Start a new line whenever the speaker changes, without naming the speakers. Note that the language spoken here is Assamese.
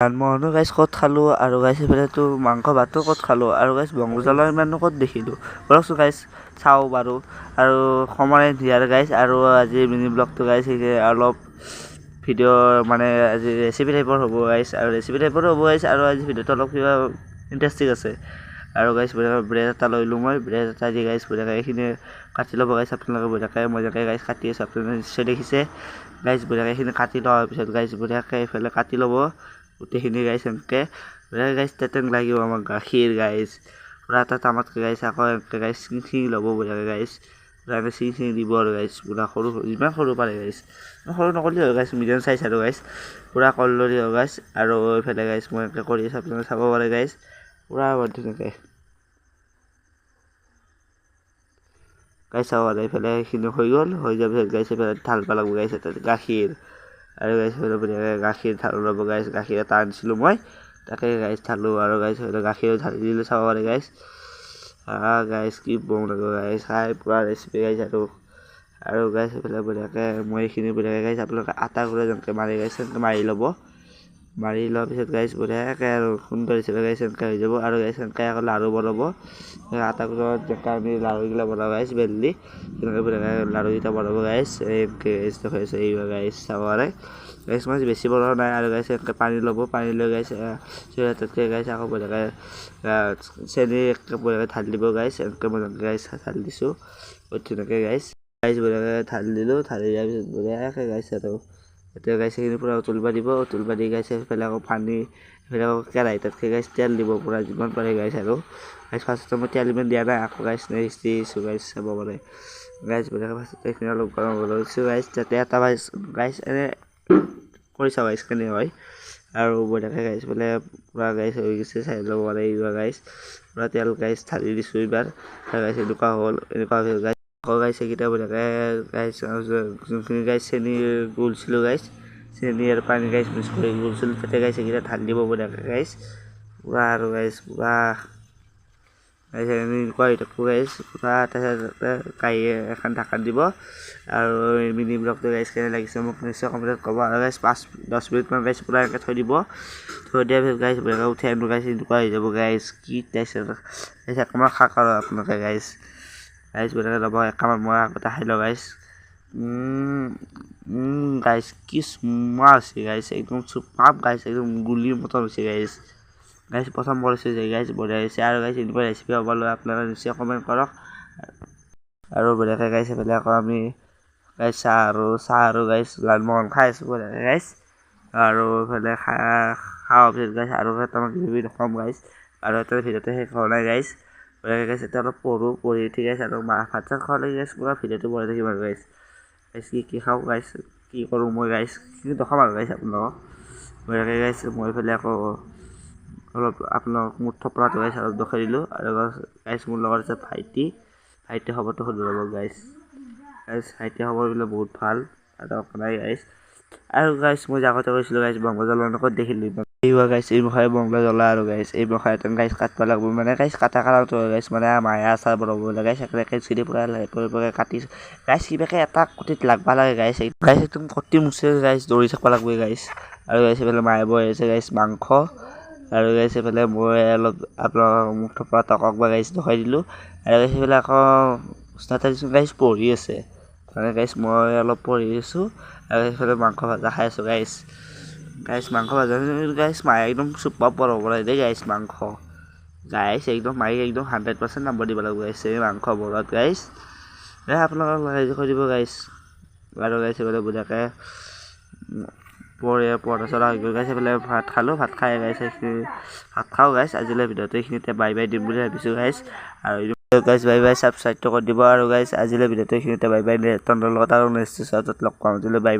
লালমোহনো গাইছ ক'ত খালোঁ আৰু গাইছ এইফালেতো মাংস ভাতো ক'ত খালোঁ আৰু গাইছ বংগোজালৰ ইমানো ক'ত দেখিলোঁ বলকচোন গাইছ চাওঁ বাৰু আৰু সময় দিয়াৰ গাইছ আৰু আজি মিনি ব্লগটো গাইছ অলপ ভিডিঅ' মানে আজি ৰেচিপি টাইপৰ হ'ব গাইছ আৰু ৰেচিপি টাইপৰো হ'ব গাইছ আৰু আজি ভিডিঅ'টো অলপ কিবা ইণ্টাৰেষ্টিং আছে আৰু গাইছ ব্ৰেড এটা লৈ লওঁ মই ব্ৰেড এটা দি গাইছ বঢ়িয়াকৈ এইখিনি কাটি ল'ব গাইছ আপোনালোকে বঢ়িয়াকৈ মই যেনেকৈ গাইছ কাটি আছোঁ আপোনালোকে নিশ্চয় দেখিছে গাইছ বঢ়িয়াকৈ এইখিনি কাটি লোৱাৰ পিছত গাইছ বঢ়িয়াকৈ এইফালে কাটি ল'ব গোটেইখিনি গাইছ এনেকৈ বঢ়িয়াকৈ গাইছ তাতে লাগিব আমাক গাখীৰ গাইছ পূৰা এটা টামাতকৈ গাইছ আকৌ এনেকৈ গাইছ ছিঙি ল'ব বঢ়িয়াকৈ গাইছ পূৰাকৈ ছিঙি দিব আৰু গাইছ পূৰা সৰু যিমান সৰু পাৰে গাইছ সৰু নকৰিলেই হয় গাইছ মিডিয়াম চাইজ আৰু গাইছ পূৰা কলদৰি হয় গাইছ আৰু এইফালে গাইছ মই এনেকৈ কৰি আছোঁ আপোনালোকে চাব পাৰে গাইছ পূৰা ধুনীয়াকৈ গাইছ চাব পাৰে এইফালে এইখিনি হৈ গ'ল হৈ যোৱাৰ পিছত গাইছ এইফালে ঢালিব লাগিব গাইছ তাতে গাখীৰ আৰু গাইছ এইফালে বঢ়িয়াকৈ গাখীৰ ঢালি ল'ব গাইছ গাখীৰ এটা আনিছিলোঁ মই তাকে গাইছ ঢালোঁ আৰু গাইছ এইফালে গাখীৰ ঢালি দিলোঁ চাব পাৰে গাইছ গাইছ কি বম লাগিব গাইছ খাই পূৰা ৰেচিপি গাইছ আৰু গাইছ এইফালে বঢ়িয়াকৈ মই এইখিনি বঢ়িয়াকৈ গাইছ আপোনালোকে আটা গুড়া যেনেকৈ মাৰি গাইছ তেনেকৈ মাৰি ল'ব মাৰি লোৱাৰ পিছত গাইছ বঢ়িয়াকৈ আৰু সুন্দৰ হিচাপে গাইছ এনেকৈ হৈ যাব আৰু গাইছ এনেকৈ আকৌ লাড়ু বনাব আটা গুড়াত যেনেকৈ আমি লাড়ুগিলা বনাওঁ গাইছ বেলি তেনেকৈ বঢ়িয়াকৈ লাড়ুকেইটা বনাব গাইছ এনেকৈ গাইছ দেখুৱাইছোঁ এইবাৰ গাইছ চাব পাৰে গাইছ মই বেছি বনোৱা নাই আৰু গাইছ এনেকৈ পানী ল'ব পানী লৈ গাইছ তাতকৈ গাইছ আকৌ বঢ়িয়াকৈ চেনি একে বঢ়িয়াকৈ ঢালি দিব গাইছ এনেকৈ মই গাইছ ঢালি দিছোঁ বহুত ধুনীয়াকৈ গাইছ বঢ়িয়াকৈ ঢালি দিলোঁ ঢালি দিয়াৰ পিছত বঢ়িয়াকৈ গাইছ আৰু এতিয়া গাইছ সেইখিনি পূৰা উতলিব দিব উতলিব দি গাইছ সেইফালে আকৌ পানী সেইফালে আকৌ কেৰাহী তাতকৈ গাইছ তেল দিব পূৰা যিমান পাৰে গাইছ আৰু গাইছ ফাৰ্ষ্টতে মই তেল ইমান দিয়া নাই আকৌ গাইছ নেক্সট দিছোঁ গাইছ চাব পাৰে গাইছ বঢ়িয়াকৈ ফাৰ্ষ্টতে এইখিনি অলপ গৰম হ'ব লৈছোঁ গাইছ তাতে এটা গাইছ এনে কৰি চাওঁ গাইছ কেনে হয় আৰু বঢ়িয়াকৈ গাইছ বোলে পূৰা গাইছ হৈ গৈছে চাই ল'ব পাৰে এইবাৰ গাইছ পূৰা তেল গাইছ ঢালি দিছোঁ এইবাৰ গাইছ এনেকুৱা হ'ল এনেকুৱা গাইছ আকৌ গাইছ এইকেইটা বঢ়িয়াকৈ গাইছ যোনখিনি গাইছ চেনি গুলিছিলোঁ গাইছ চেনি আৰু পানী গাইছ মিক্স কৰি গুলিছিলোঁ তাতে গাইছ এইকেইটা ঢালি দিব বঢ়িয়াকৈ গাইছ পূৰা আৰু গাইছ পূৰা গাইছ এনেকুৱা হৈ থাকোঁ গাইছ পূৰা তাতে কাঁহী এখন ঢাকন দিব আৰু মিনি ব্লগটো গাইছ কেনে লাগিছে মোক নিশ্চয় কমেণ্টত ক'ব আৰু গাইছ 5-10 মিনিটমান গাইছ পূৰা এনেকৈ থৈ দিব থৈ দিয়াৰ পিছত গাইছ বঢ়িয়াকৈ উঠাই আনিব গাইছ এনেকুৱা হৈ যাব গাইছ কি টেষ্ট গাইছ অকণমান খাওক আৰু আপোনালোকে গাইছ বঢ়িয়াকৈ ল'ব একামান মই আগতে খাই লওঁ গাইছ গাইছ কি চুমা হৈছে গাইছ একদম চুপাপ গাইছ একদম গুলি মতন হৈছে গাইছ প্ৰথম কৰিছোঁ যে গাইছ বঢ়িয়া হৈছে আৰু গাইছ এনেকুৱা ৰেচিপি হ'ব লৈ আপোনালোকে নিশ্চয় কমেণ্ট কৰক আৰু বঢ়িয়াকৈ গাইছ এইফালে আকৌ আমি গাইছ চাহ আৰু গাইছ লালমোহন খাই আছোঁ বঢ়িয়াকৈ গাইছ আৰু এইফালে খাওঁ পিছত গাইছ আৰু কেইটামান কিবি দেখাম গাইছ আৰু এটা ভিডিঅ'টো শেষ হোৱা নাই গাইছ বঢ়িয়াকৈ গাইছ এতিয়া অলপ পঢ়ি উঠি গাইছ আৰু ভাত চাত খোৱালে গাইছ পূৰা ভিডিঅ'টো বনাই থাকিম আৰু গাইছ কি খাওঁ গাইছ কি কৰোঁ মই গাইছ কিন্তু দেখাম আৰু গাইছ আপোনালোকক বঢ়িয়াকৈ গাইছ মই এইফালে আকৌ অলপ আপোনালোকক মোৰ থপৰাটো গাইছ অলপ দেখাই দিলোঁ আৰু গাইছ মোৰ লগত আছে ভাইটি খবৰটো সুধি ল'ব গাইছ ভাইটি খবৰ বোলে বহুত ভাল আৰু নাই গাইছ আৰু গাইছ মই আগতে কৈছিলোঁ গাইছ বংগজ্বলা ক'ত দেখিলোঁ এইবাৰ গাইছ এই মখাই বংগজ্বলা আৰু গাইছ এই মখাই গাইছ কাটিব লাগিব মানে গাইছ কাটা কাৰণটো গাইছ মানে মায়ে আচাৰ বনাব গাইছ একেলগে চিৰি পূৰা কাটিছোঁ গাইছ কিবাকৈ এটা কুটিত লাগবা লাগে গাইছ একদম কটি মুচি গাইছ দৌৰি থাকিব লাগিব গাইছ আৰু গাইছ এইফালে মায়ে বৈ আছে গাইছ মাংস আৰু গাইছ এইফালে মই অলপ আপোনালোকক মোক থপৰা টকক বা গাইছ দেখাই দিলোঁ আৰু গাইছ এইফালে আকৌ গাইছ পঢ়ি আছে মানে গাইছ মই অলপ পঢ়ি আছোঁ আৰু এইফালে মাংস ভাজা খাই আছোঁ গাইছ মাংস ভাজা গাইছ মায়ে একদম চুপাৰ বনাব লাগে দেই গাইছ মাংস একদম মায়ে একদম 100% নম্বৰ দিব লাগিব গাইছ এই মাংস বনোৱাত গাইছ আপোনালোকক ৰাইজ কৰি দিব গাইছ আৰু গাইছ এইফালে বঢ়িয়াকৈ পঢ়া চৰা হৈ গ'ল গাইছ এইফালে ভাত খালোঁ ভাত খাই গাইছ ভাত খাওঁ গাইছ আজিলৈ ভিডিঅ'টো এইখিনিতে বাই দিম বুলি ভাবিছোঁ গাইছ আৰু গাইছ বাই ছাবস্ক্ৰাইবটো কৰি দিব আৰু গাইছ আজিলৈ ভিডিঅ'টো এইখিনিতে বাই তহঁতৰ লগত আৰু নেক্সট চাৰ্টত লগ পাম আজিলৈ বাই